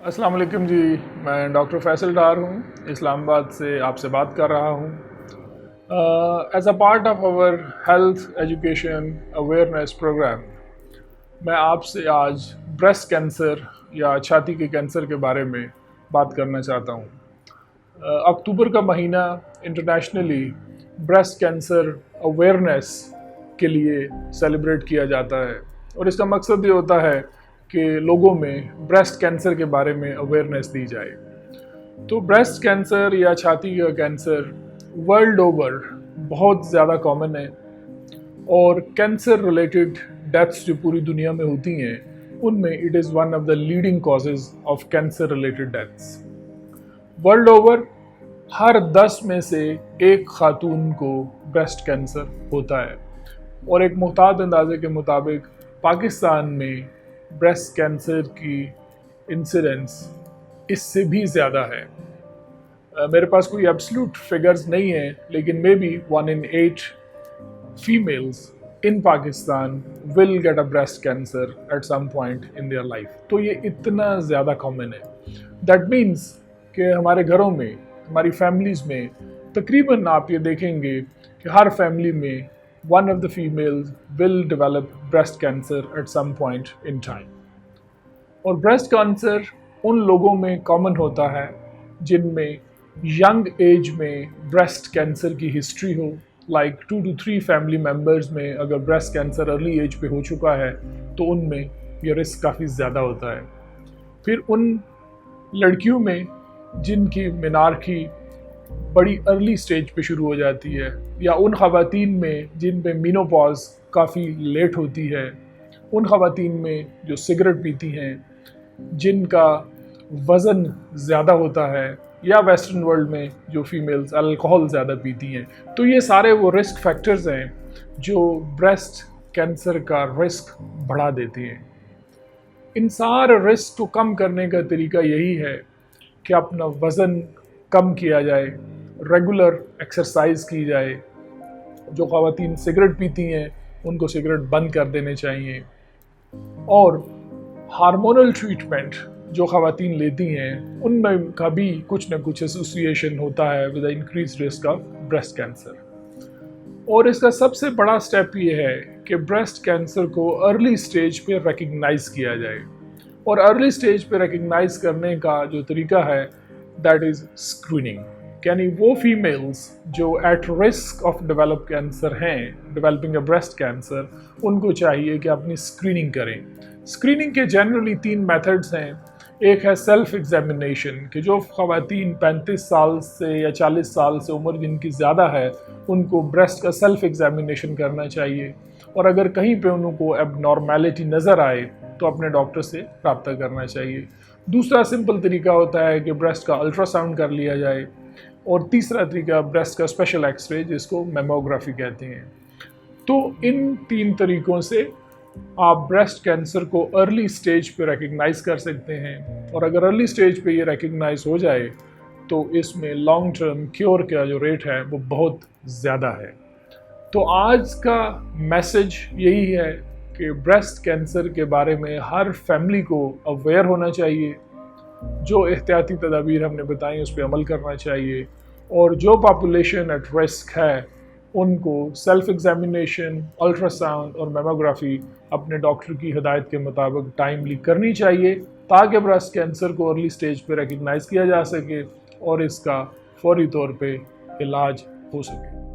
अस्सलाम वालेकुम जी, मैं डॉक्टर फैसल डार हूँ, इस्लामाबाद से आपसे बात कर रहा हूँ। As a part of our health education awareness programme मैं आपसे आज ब्रेस्ट कैंसर या छाती के कैंसर के बारे में बात करना चाहता हूँ। अक्टूबर का महीना इंटरनेशनली ब्रेस्ट कैंसर अवेयरनेस के लिए सेलिब्रेट किया जाता है और इसका मकसद ये होता है कि लोगों में ब्रेस्ट कैंसर के बारे में अवेयरनेस दी जाए। तो ब्रेस्ट कैंसर या छाती का कैंसर वर्ल्ड ओवर बहुत ज़्यादा कॉमन है और कैंसर रिलेटेड डेथ्स जो पूरी दुनिया में होती हैं उनमें it is one of the leading causes of cancer related deaths. World over हर 10 में से एक खातून को ब्रेस्ट कैंसर होता है और एक महतात अंदाजे के मुताबिक पाकिस्तान में ब्रेस्ट कैंसर की इंसिडेंस इससे भी ज़्यादा है। मेरे पास कोई एब्सोल्यूट फिगर्स नहीं है, लेकिन maybe 1 in 8 females in Pakistan will get a breast cancer at some point in their life. तो ये इतना ज़्यादा कॉमन है। दैट मीन्स कि हमारे घरों में, हमारी फैमिलीज़ में तकरीबन आप ये देखेंगे कि हर फैमिली में one of the females will develop breast cancer at some point in time। और ब्रेस्ट कैंसर उन लोगों में कॉमन होता है जिनमें यंग एज में ब्रेस्ट कैंसर की हिस्ट्री हो, लाइक 2 to 3 फैमिली मेम्बर्स में अगर ब्रेस्ट कैंसर अर्ली एज पे हो चुका है तो उनमें ये रिस्क काफ़ी ज़्यादा होता है। फिर उन लड़कियों में जिनकी मेनार्की बड़ी अर्ली स्टेज पे शुरू हो जाती है, या उन ख़वातीन में जिन पे मीनोपॉज काफ़ी लेट होती है, उन ख़वातीन में जो सिगरेट पीती हैं, जिनका वज़न ज़्यादा होता है, या वेस्टर्न वर्ल्ड में जो फीमेल्स अल्कोहल ज़्यादा पीती हैं। तो ये सारे वो रिस्क फैक्टर्स हैं जो ब्रेस्ट कैंसर का रिस्क बढ़ा देते हैं। इन सारे रिस्क को कम करने का तरीका यही है कि अपना वज़न कम किया जाए, रेगुलर एक्सरसाइज की जाए। जो ख़वातीन सिगरेट पीती हैं उनको सिगरेट बंद कर देने चाहिए, और हार्मोनल ट्रीटमेंट जो ख़वातीन लेती हैं उनमें का भी कुछ ना कुछ एसोसिएशन होता है with the increase risk of breast cancer. और इसका सबसे बड़ा स्टेप ये है कि ब्रेस्ट कैंसर को अर्ली स्टेज पे रिकग्नाइज़ किया जाए। और अर्ली स्टेज पे रिकग्नाइज़ करने का जो तरीका है दैट इज़ स्क्रीनिंग। यानी वो फीमेल्स जो at risk of develop cancer हैं, डेवलपिंग अ ब्रेस्ट कैंसर, उनको चाहिए कि अपनी स्क्रीनिंग करें। स्क्रीनिंग के जनरली 3 मेथड्स हैं। एक है सेल्फ एग्जामिनेशन, कि जो ख़वातीन 35 साल से या 40 साल से उम्र जिनकी ज़्यादा है उनको ब्रेस्ट का सेल्फ एग्जामिनेशन करना चाहिए, और अगर कहीं पे उनको एबनॉर्मेलिटी नज़र आए तो अपने डॉक्टर से रब्ता करना चाहिए। दूसरा सिंपल तरीका होता है कि ब्रेस्ट का अल्ट्रासाउंड कर लिया जाए, और तीसरा तरीका ब्रेस्ट का स्पेशल एक्सरे जिसको मेमोग्राफी कहते हैं। तो इन 3 तरीक़ों से आप ब्रेस्ट कैंसर को अर्ली स्टेज पे रिकग्नाइज़ कर सकते हैं, और अगर अर्ली स्टेज पे ये रिकग्नाइज़ हो जाए तो इसमें लॉन्ग टर्म क्योर का जो रेट है वो बहुत ज़्यादा है। तो आज का मैसेज यही है कि ब्रेस्ट कैंसर के बारे में हर फैमिली को अवेयर होना चाहिए। जो एहतियाती तदाबीर हमने बताई उस पर अमल करना चाहिए, और जो पॉपुलेशन एट रिस्क है उनको सेल्फ एग्जामिनेशन, अल्ट्रासाउंड और मेमोग्राफी अपने डॉक्टर की हिदायत के मुताबिक टाइमली करनी चाहिए, ताकि ब्रेस्ट कैंसर को अर्ली स्टेज पर रिकग्नाइज़ किया जा सके और इसका फौरी तौर पे इलाज हो सके।